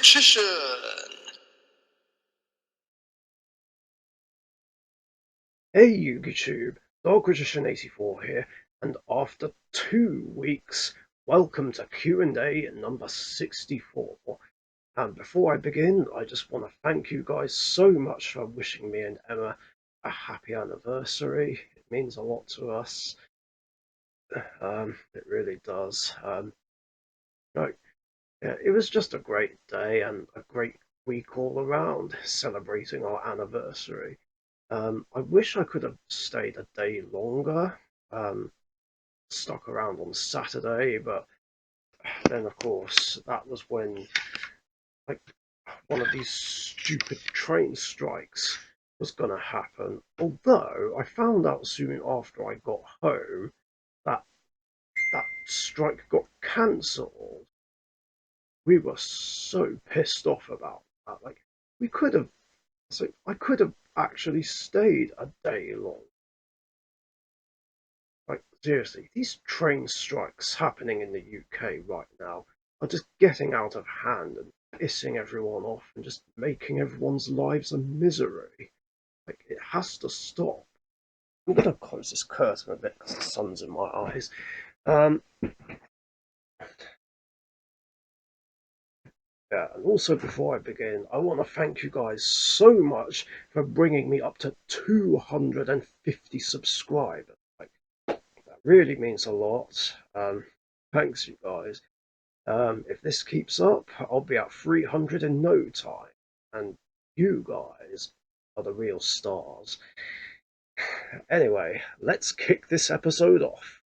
Richician. Hey YouTube, Richician 84 here, and after 2 weeks, welcome to Q&A number 64. And before I begin, I just want to thank you guys so much for wishing me and Emma a happy anniversary. It means a lot to us. It really does. No, yeah, it was just a great day and a great week all around, celebrating our anniversary. I wish I could have stayed a day longer, um, stuck around on Saturday, but then of course that was when like one of these stupid train strikes was going to happen. Although I found out soon after I got home that that strike got cancelled. We were so pissed off about that. Like we could have, so I could have actually stayed a day long. Like, seriously, these train strikes happening in the UK right now are just getting out of hand and pissing everyone off and just making everyone's lives a misery. Like, it has to stop. I'm going to close this curtain a bit because the sun's in my eyes. Um, yeah, and also before I begin, I want to thank you guys so much for bringing me up to 250 subscribers. Like, that really means a lot. Thanks, you guys. If this keeps up, I'll be at 300 in no time. And you guys are the real stars. Anyway, let's kick this episode off.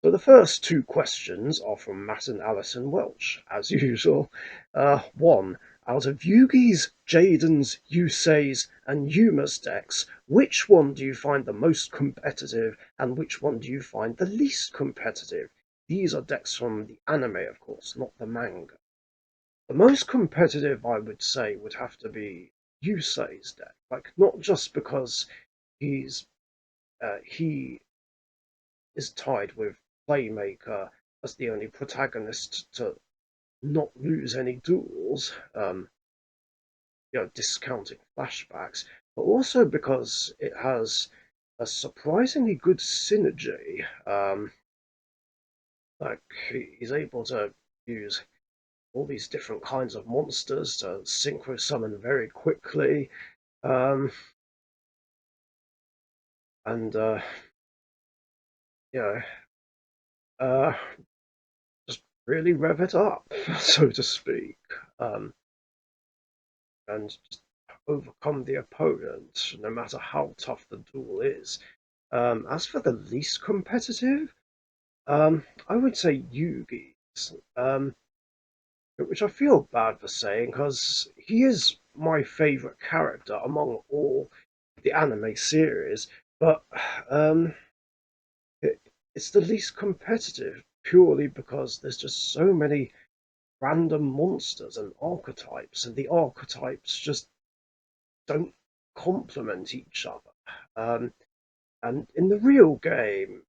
So the first two questions are from Matt and Alison Welch, as usual. One, out of Yugi's, Jaden's, Yusei's, and Yuma's decks, which one do you find the most competitive, and which one do you find the least competitive? These are decks from the anime, of course, not the manga. The most competitive, I would say, would have to be Yusei's deck. Like, not just because he is tied with Playmaker as the only protagonist to not lose any duels, discounting flashbacks, but also because it has a surprisingly good synergy. Like he's able to use all these different kinds of monsters to synchro summon very quickly, um, and you know, uh, just really rev it up, so to speak. And just overcome the opponent, no matter how tough the duel is. As for the least competitive, I would say Yugi's, which I feel bad for saying because he is my favourite character among all the anime series, but um, it, it's the least competitive purely because there's just so many random monsters and archetypes, and the archetypes just don't complement each other. Um, and in the real game,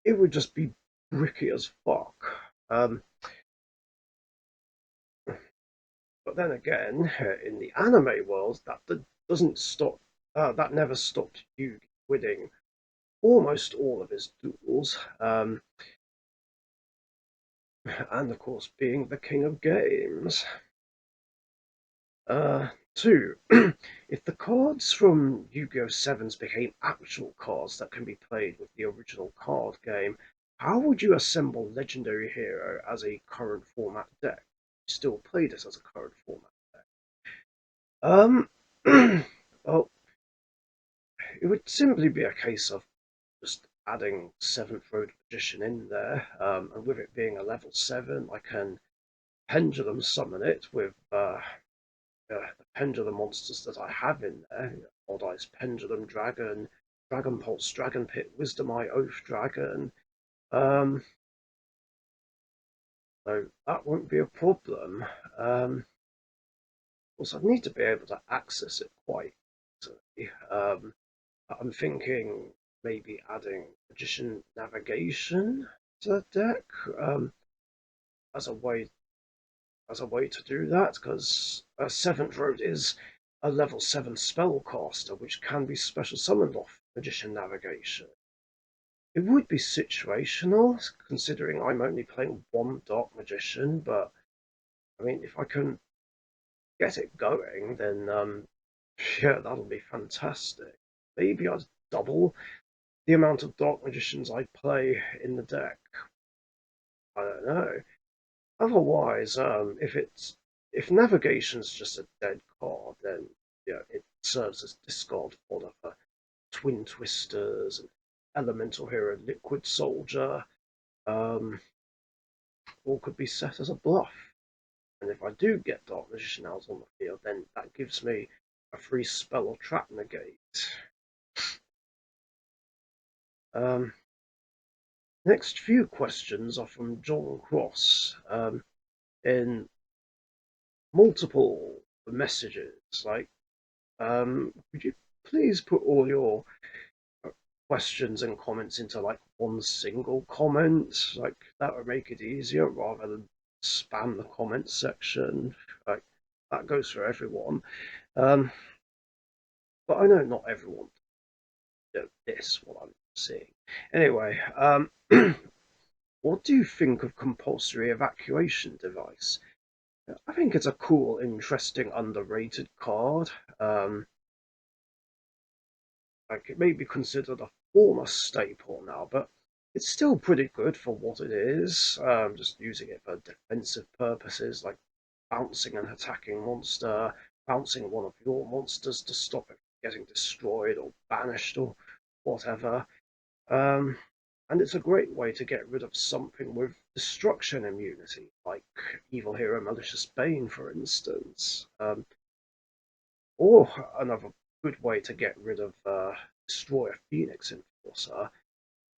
it would just be bricky as fuck. Um, but then again, in the anime world, doesn't stop. That never stopped Yugi winning almost all of his duels, and of course being the king of games. Two, if the cards from Yu-Gi-Oh! Sevens became actual cards that can be played with the original card game, how would you assemble Legendary Hero as a current format deck? Still play this as a current format deck. Um, well, it would simply be a case of just adding Seventh Road Magician in there, and with it being a level 7, I can pendulum summon it with the pendulum monsters that I have in there. Odd Eyes Pendulum Dragon, Dragon Pulse, Dragon Pit, Wisdom Eye, Oath Dragon. Um, so that won't be a problem. Also, I'd need to be able to access it quite easily. I'm thinking maybe adding Magician Navigation to the deck as a way as a way to do that, because Seventh Road is a level 7 spellcaster, which can be special summoned off Magician Navigation. It would be situational, considering I'm only playing one Dark Magician, but I mean, if I can get it going, then yeah, that'll be fantastic. Maybe I'd double the amount of Dark Magicians I play in the deck. I don't know. Otherwise, if navigation's just a dead card, then yeah, it serves as discard fodder for Twin Twisters and Elemental Hero, Liquid Soldier, um, or could be set as a bluff. And if I do get Dark Magician out on the field, then that gives me a free spell or trap negate. Um, Next few questions are from John Cross in multiple messages. Like, would you please put all your questions and comments into like one single comment? Like, that would make it easier rather than spam the comment section. Like, that goes for everyone. Um, but I know not everyone does this, what I'm seeing. Anyway, what do you think of compulsory evacuation device? I think it's a cool, interesting, underrated card. Like it may be considered a former staple now, but it's still pretty good for what it is. Just using it for defensive purposes, like bouncing an attacking monster, bouncing one of your monsters to stop it from getting destroyed or banished or whatever. Um, and it's a great way to get rid of something with destruction immunity, like Evil Hero Malicious Bane, for instance. Or another good way to get rid of Destroyer Phoenix Enforcer.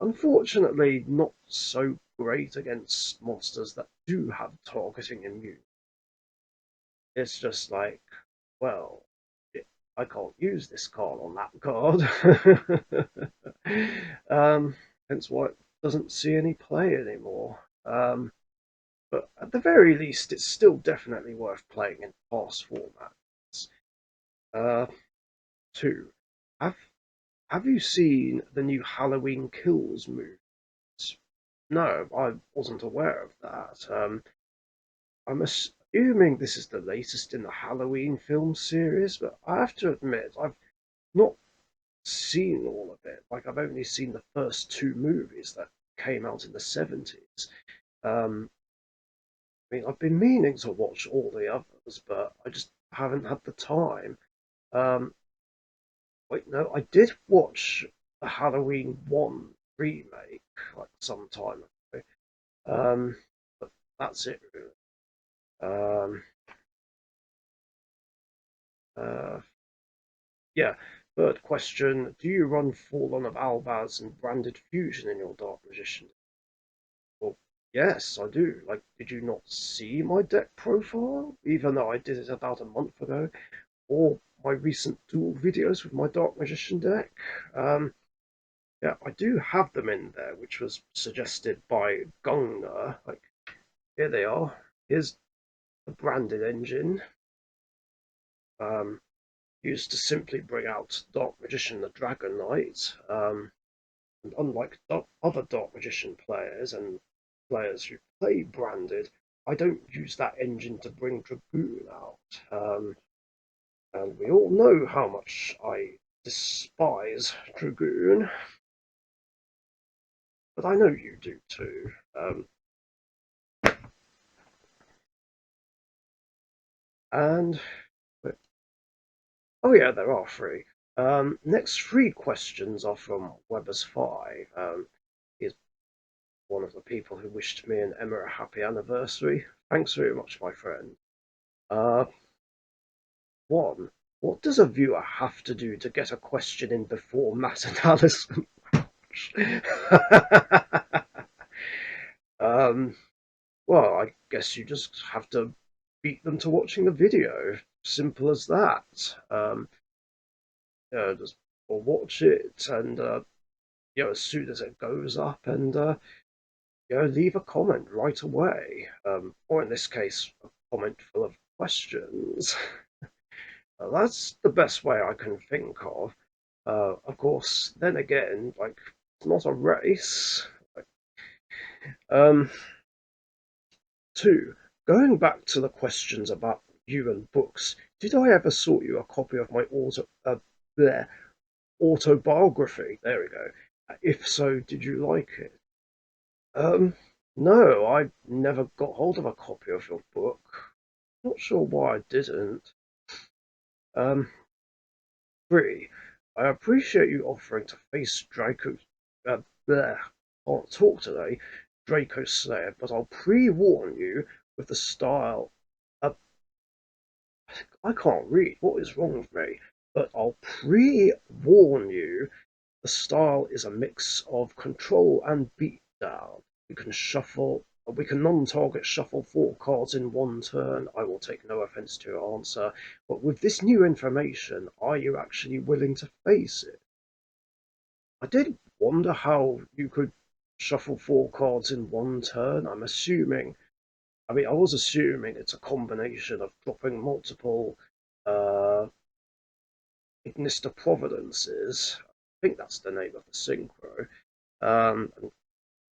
Unfortunately, not so great against monsters that do have targeting immunity. It's just like, well, I can't use this card on that card. Hence why it doesn't see any play anymore. But at the very least, it's still definitely worth playing in past formats. Uh, Two, have have you seen the new Halloween Kills movie? No, I wasn't aware of that. I'm assuming this is the latest in the Halloween film series, but I have to admit I've not seen all of it. Like I've only seen the first two movies that came out in the 70s. Um, I mean, I've been meaning to watch all the others, but I just haven't had the time. Um, Wait, no, I did watch the Halloween 1 remake like some time ago. But that's it, really. Um, uh, yeah. Third question: do you run Fallen of Albaz and Branded Fusion in your Dark Magician? Well, yes, I do. Like, did you not see my deck profile? Even though I did it about a month ago, or my recent dual videos with my Dark Magician deck? Um, Yeah, I do have them in there, which was suggested by Gungner. Like, here they are. Here's the branded engine, used to simply bring out Dark Magician the Dragon Knight. And unlike other Dark Magician players and players who play branded, I don't use that engine to bring Dragoon out. And we all know how much I despise Dragoon, but I know you do too. And Oh yeah, there are three. Next three questions are from Weber's Five. He's one of the people who wished me and Emma a happy anniversary. Thanks very much, my friend. Uh, One, what does a viewer have to do to get a question in before Matt and Alison? um, well, I guess you just have to beat them to watching the video. Simple as that. Just or watch it and as soon as it goes up and leave a comment right away. Or in this case, a comment full of questions. That's the best way I can think of. Of course, then again, like, it's not a race. Um, Two, going back to the questions about you and books, did I ever sort you a copy of my bleh, autobiography? There we go. If so, did you like it? Um, no, I never got hold of a copy of your book. Not sure why I didn't. Um, Three, I appreciate you offering to face Draco. Bleh, can't talk today, Draco Slayer, but I'll pre-warn you with the style. Uh, I can't read. What is wrong with me? But I'll pre-warn you. The style is a mix of control and beatdown. We can non-target shuffle 4 cards in one turn. I will take no offense to your answer, but with this new information, are you actually willing to face it? I did wonder how you could shuffle 4 cards in one turn. I was assuming it's a combination of dropping multiple uh, Ignister Providences. I think that's the name of the synchro. And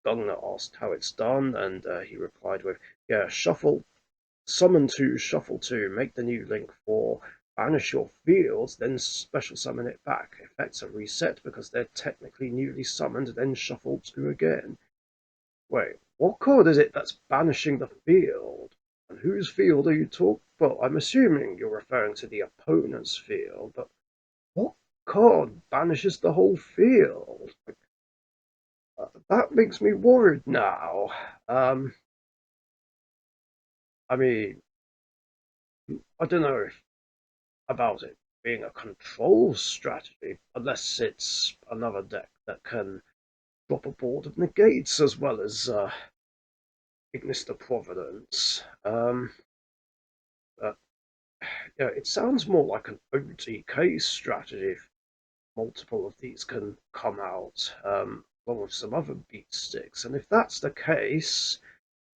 Gungner asked how it's done, and he replied with, yeah, summon 2, shuffle 2, make the new link 4, banish your fields, then special summon it back. Effects are reset because they're technically newly summoned, then shuffle 2 again. Wait, what card is it that's banishing the field? And whose field are you talking about? Well, I'm assuming you're referring to the opponent's field, but what card banishes the whole field? That makes me worried now. Um, I mean, I don't know if about it being a control strategy, unless it's another deck that can drop a board of negates as well as Ignister Providence. But, yeah, it sounds more like an OTK strategy if multiple of these can come out, along with some other beat sticks. And if that's the case,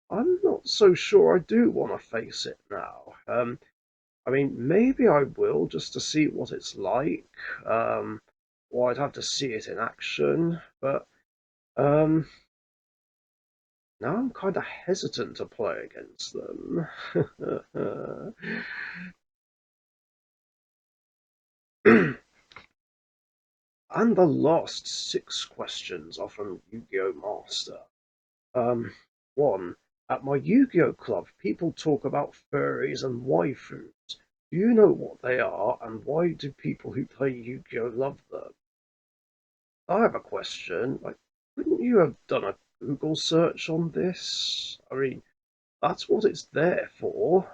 I'm not so sure I do want to face it now. Maybe I will just to see what it's like. Um, or I'd have to see it in action. But um, now I'm kind of hesitant to play against them. And the last 6 questions are from Yu-Gi-Oh! Master. Um, 1. At my Yu-Gi-Oh! Club, people talk about furries and waifus. Do you know what they are, and why do people who play Yu-Gi-Oh! Love them? I have a question. Like, wouldn't you have done a Google search on this? That's what it's there for.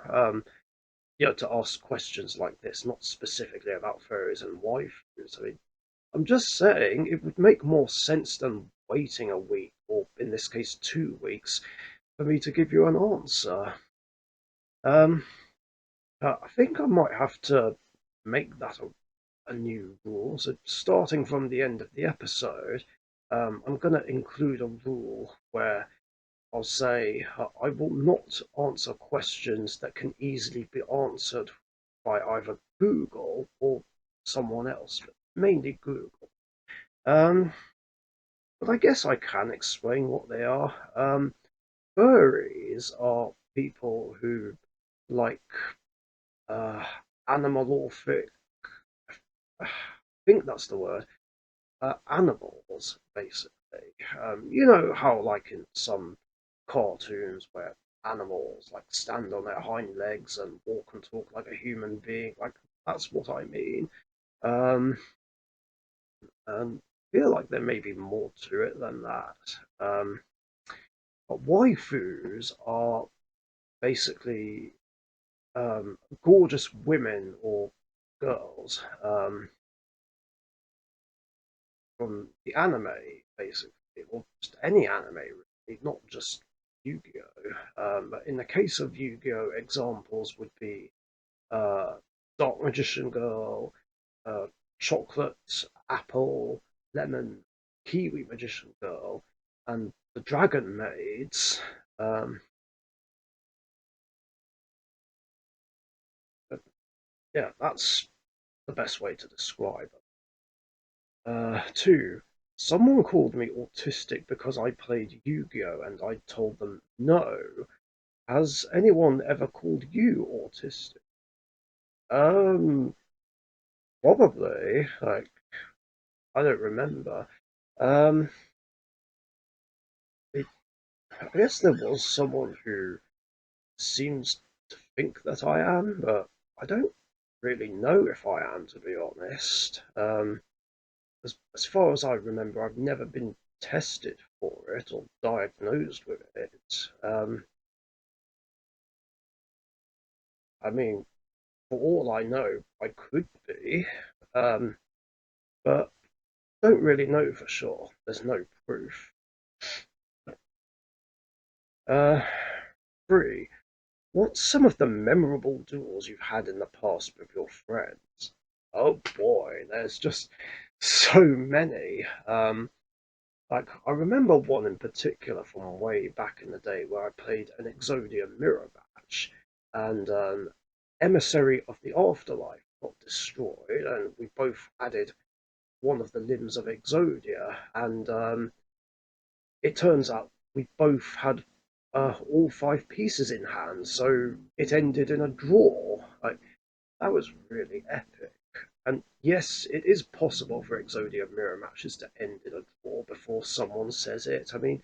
To ask questions like this, not specifically about furries and waifus. I'm just saying it would make more sense than waiting a week, or in this case, 2 weeks, for me to give you an answer. Um, I think I might have to make that a new rule. So, starting from the end of the episode, I'm going to include a rule where I'll say I will not answer questions that can easily be answered by either Google or someone else, but mainly Google. Um, but I guess I can explain what they are. Furries are people who like uh, animalorphic, I think that's the word, animals, basically. You know how, like in some cartoons, where animals like stand on their hind legs and walk and talk like a human being, like that's what I mean. Um, and I feel like there may be more to it than that. But waifus are basically gorgeous women or girls from the anime, basically, or just any anime, really, not just Yu-Gi-Oh. But in the case of Yu-Gi-Oh, examples would be uh, Dark Magician Girl, uh, Chocolate, Apple, Lemon, Kiwi Magician Girl, and the Dragon Maids. Um, yeah, that's the best way to describe it. Two, someone called me autistic because I played Yu-Gi-Oh! And I told them no. Has anyone ever called you autistic? Um, Probably. Like, I don't remember. Um, it, I guess there was someone who seems to think that I am, but I don't really know if I am, to be honest. As far as I remember, I've never been tested for it or diagnosed with it. I mean, for all I know, I could be, um, but don't really know for sure. There's no proof. Uh, Three, what's some of the memorable duels you've had in the past with your friends? Oh boy, there's just so many. Like, I remember one in particular from way back in the day where I played an Exodia mirror match, and Emissary of the Afterlife got destroyed, and we both added one of the limbs of Exodia, and it turns out we both had all five pieces in hand, so it ended in a draw. Like, that was really epic. And yes, it is possible for Exodia mirror matches to end in a draw before someone says it. I mean,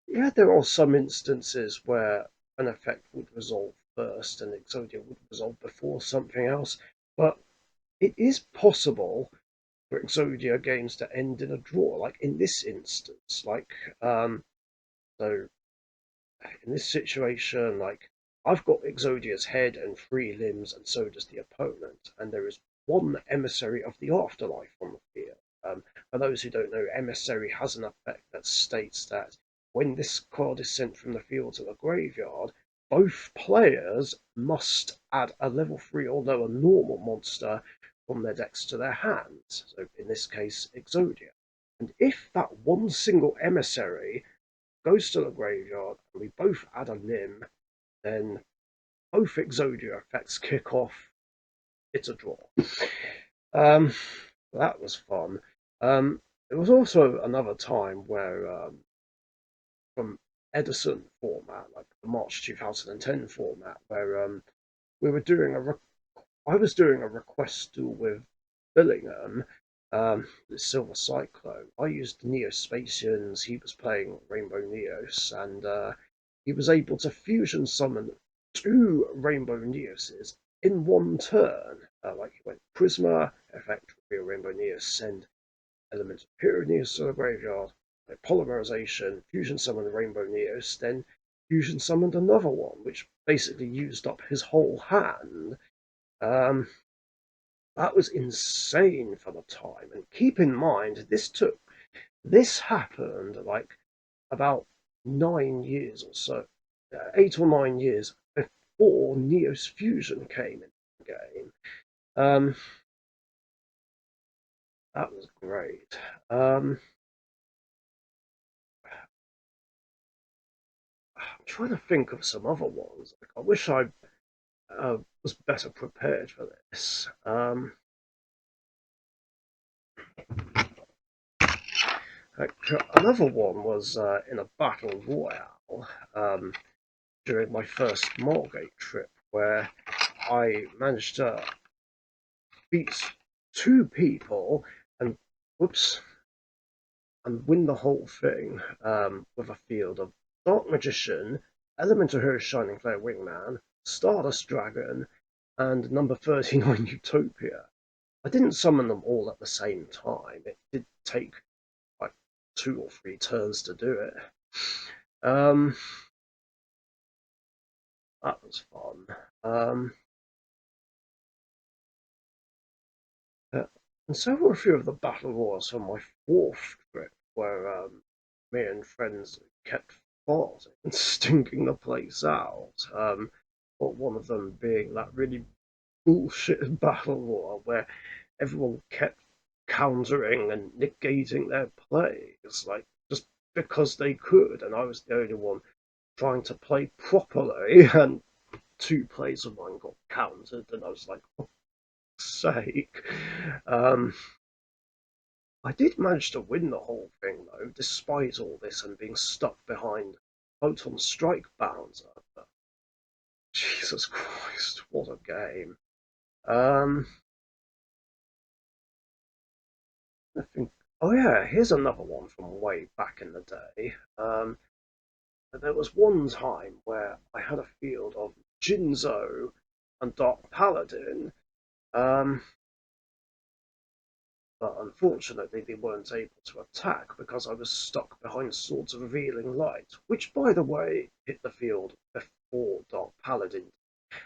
yeah, there are some instances where an effect would resolve first and Exodia would resolve before something else, but it is possible for Exodia games to end in a draw, like in this instance. So in this situation, like, I've got Exodia's head and three limbs, and so does the opponent, and there is one emissary of the afterlife on the field. For those who don't know, emissary has an effect that states that when this card is sent from the field to the graveyard, both players must add a level 3 or lower normal monster from their decks to their hands. So in this case, Exodia. And if that one single emissary goes to the graveyard and we both add a limb, then both Exodia effects kick off. It's a draw. Um, that was fun. There was also another time where, from Edison format, like the March 2010 format, where we were doing a I was doing a request duel with Billingham, the Silver Cyclone. I used Neospatians, he was playing Rainbow Neos, and he was able to fusion summon two Rainbow Neoses in one turn. Like he went Prisma, effect reveal Rainbow Neos, send elements of Hero Neos to the graveyard, like polymerization, fusion summoned Rainbow Neos, then fusion summoned another one, which basically used up his whole hand. Um, that was insane for the time. And keep in mind, this happened like about 9 years or so, 8 or 9 years before Neos Fusion came in the game. Um, that was great. I'm trying to think of some other ones. Like, I wish I was better prepared for this. Like, another one was in a battle royale during my first Margate trip, where I managed to beat two people and whoops and win the whole thing with a field of Dark Magician, Elemental Hero Shining Flare Wingman, Stardust Dragon, and number 39 Utopia. I didn't summon them all at the same time. It did take like 2 or 3 turns to do it. Um, that was fun. Um, uh, and so were a few of the battle royals on my fourth trip, where me and friends kept farting and stinking the place out. But one of them being that really bullshit battle royal where everyone kept countering and negating their plays, like just because they could, and I was the only one trying to play properly, and two plays of mine got countered, and I was like, oh. sake. Um, I did manage to win the whole thing, though, despite all this and being stuck behind Photon Strike Bouncer. Jesus Christ, what a game. Um, I think. Oh yeah, here's another one from way back in the day. There was one time where I had a field of Jinzo and Dark Paladin, um, but unfortunately they weren't able to attack because I was stuck behind Swords of Revealing Light, which, by the way, hit the field before Dark Paladin.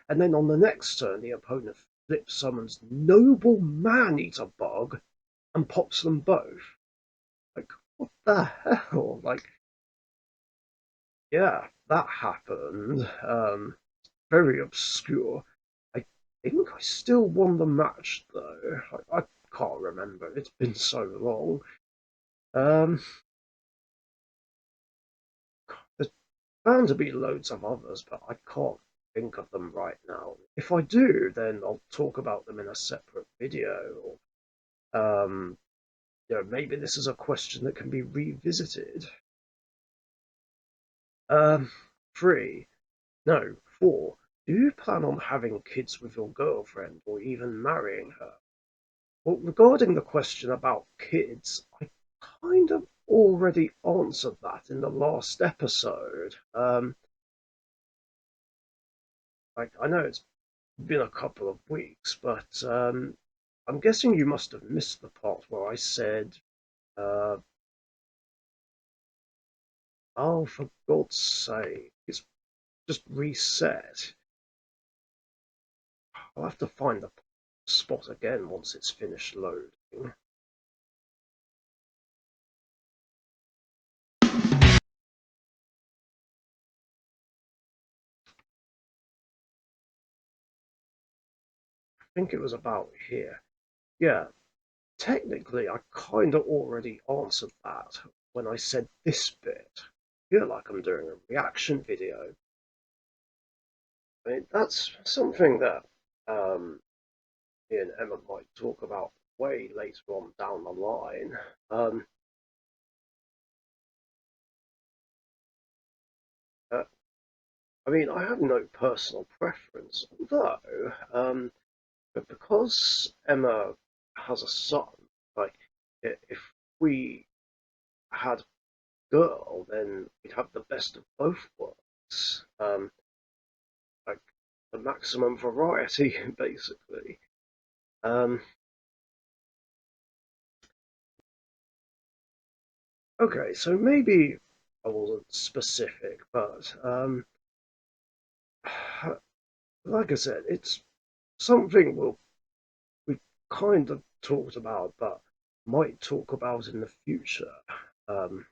And then on the next turn, the opponent flip summons Noble Man-Eater Bug and pops them both. Like, what the hell? Like, yeah, that happened. Very obscure. I think I still won the match though. I can't remember. It's been so long. Um, there's bound to be loads of others, but I can't think of them right now. If I do, then I'll talk about them in a separate video. Maybe this is a question that can be revisited. Um, 3. No, 4. Do you plan on having kids with your girlfriend or even marrying her? Well, regarding the question about kids, I kind of already answered that in the last episode. I know it's been a couple of weeks, but I'm guessing you must have missed the part where I said, uh, "Oh, for God's sake, it's just reset." I'll have to find the spot again once it's finished loading. I think it was about here. Yeah, technically, I kind of already answered that when I said this bit. I feel like I'm doing a reaction video. I mean, that's something that me and Emma might talk about way later on down the line. Um, uh, I mean, I have no personal preference, although, but because Emma has a son, like, if we had a girl, then we'd have the best of both worlds. Like the maximum variety, basically. Um, okay, so maybe I wasn't specific, but like I said, it's something we kind of talked about, but might talk about in the future. Um,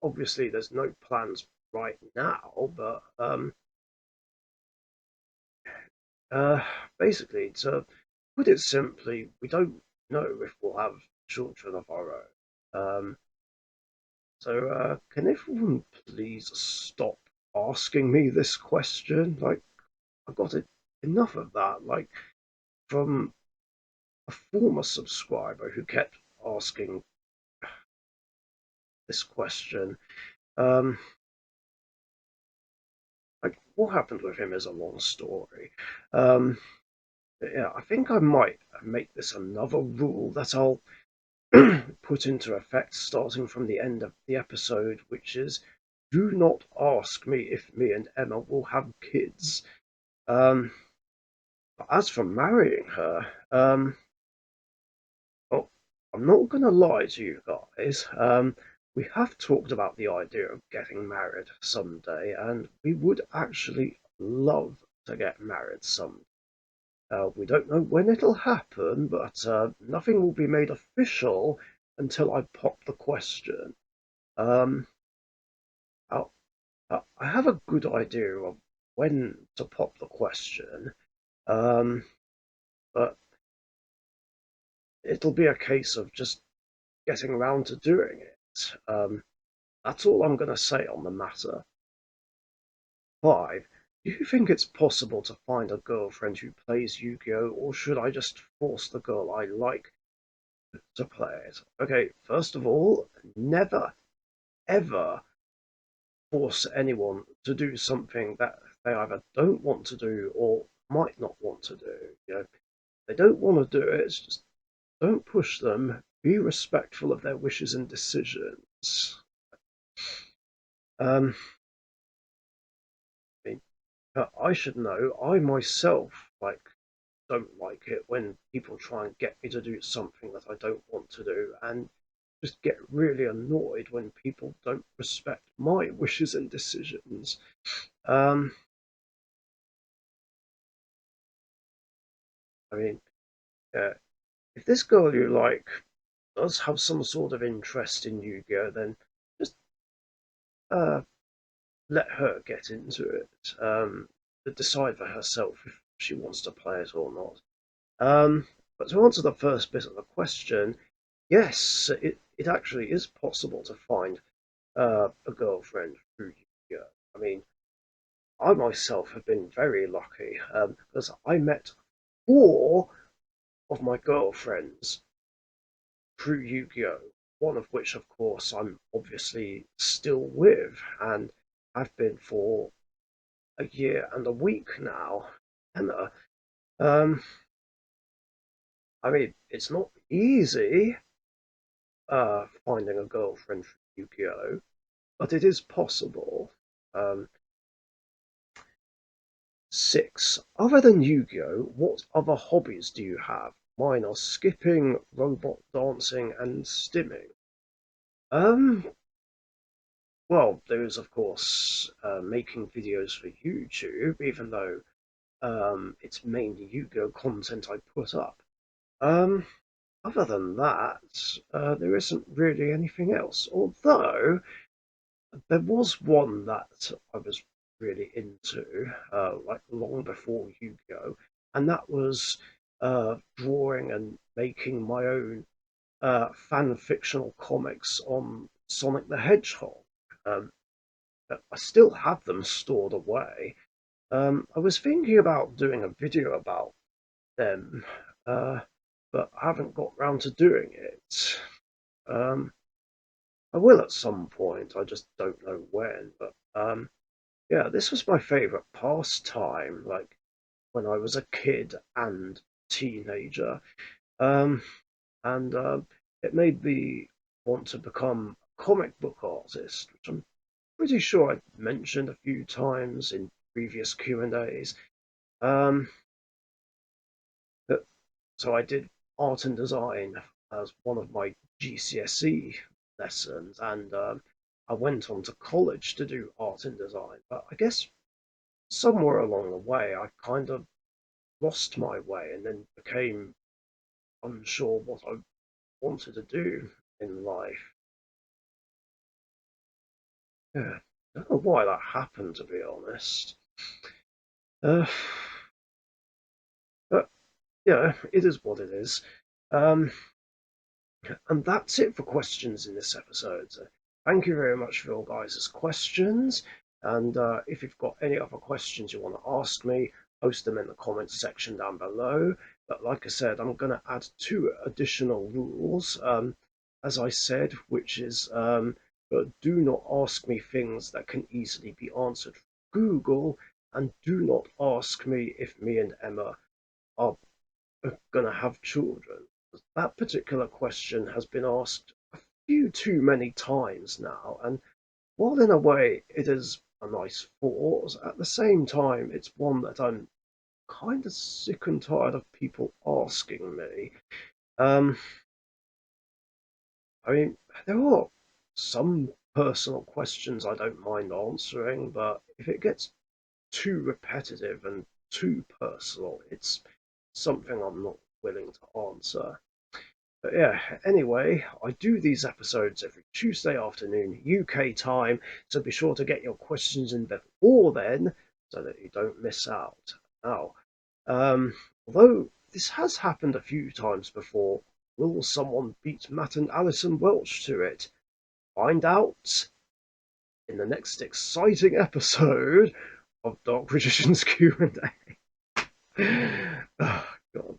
Obviously, there's no plans right now, but uh, basically, to put it simply, we don't know if we'll have children of our own. So, can everyone please stop asking me this question? Like, I got it enough of that. Like, from a former subscriber who kept asking this question. Um, like, what happened with him is a long story. Um, yeah, I think I might make this another rule that I'll put into effect starting from the end of the episode, which is do not ask me if me and Emma will have kids. Um, as for marrying her, well, I'm not going to lie to you guys. We have talked about the idea of getting married someday, and we would actually love to get married someday. We don't know when it'll happen, but nothing will be made official until I pop the question. Um, I'll, I have a good idea of when to pop the question, um, but it'll be a case of just getting around to doing it. That's all I'm going to say on the matter. 5. Do you think it's possible to find a girlfriend who plays Yu-Gi-Oh, or should I just force the girl I like to play it? Okay, first of all, never ever force anyone to do something that they either don't want to do or might not want to do. If they don't want to do it, just don't push them. Be respectful of their wishes and decisions. Um, I mean, I should know. I myself don't like it when people try and get me to do something that I don't want to do, and just get really annoyed when people don't respect my wishes and decisions. Um, I mean, uh, if this girl you like does have some sort of interest in Yu-Gi-Oh, then just uh, let her get into it. To decide for herself if she wants to play it or not. But to answer the first bit of the question, yes, it actually is possible to find a girlfriend through Yu-Gi-Oh. I mean, I myself have been very lucky because I met four of my girlfriends through Yu-Gi-Oh! One of which, of course, I'm obviously still with and have been for a year and a week now. And I mean, it's not easy finding a girlfriend through Yu-Gi-Oh, but it is possible. Um, 6. Other than Yu-Gi-Oh, what other hobbies do you have? Mine are skipping, robot dancing, and stimming. Um, well, there's of course making videos for YouTube, even though it's mainly Yu-Gi-Oh content I put up. Um, Other than that, there isn't really anything else. Although there was one that I was really into, like long before Yu-Gi-Oh, and that was drawing and making my own fan fictional comics on Sonic the Hedgehog. Um, I still have them stored away. I was thinking about doing a video about them, uh, but I haven't got round to doing it. Um, I will at some point. I just don't know when. But yeah, this was my favorite pastime, like when I was a kid and teenager. Um, and it made me want to become a comic book artist, which I'm pretty sure I mentioned a few times in previous Q&As. Um, but, so I did art and design as one of my GCSE lessons, and I went on to college to do art and design. But I guess somewhere along the way, I kind of lost my way and then became unsure what I wanted to do in life. Yeah, I don't know why that happened, to be honest. Uh, but yeah, it is what it is. Um, and that's it for questions in this episode. So thank you very much for your guys' questions. And if you've got any other questions you want to ask me, post them in the comments section down below. But like I said, I'm going to add 2 additional rules, as I said, which is do not ask me things that can easily be answered from Google, and do not ask me if me and Emma are going to have children. That particular question has been asked a few too many times now, and while in a way it is a nice thought, at the same time it's one that I'm kind of sick and tired of people asking me. Um, I mean, there are some personal questions I don't mind answering, but if it gets too repetitive and too personal, it's something I'm not willing to answer. But yeah, anyway, I do these episodes every Tuesday afternoon, UK time, so be sure to get your questions in before then so that you don't miss out. Now, although this has happened a few times before, will someone beat Matt and Alison Welch to it? Find out in the next exciting episode of Dark Richician's Q&A. Oh, God.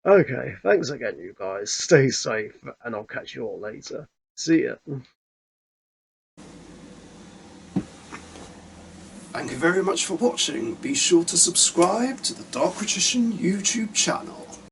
Okay, thanks again, you guys. Stay safe, and I'll catch you all later. See ya. Thank you very much for watching. Be sure to subscribe to the Dark Richician YouTube channel.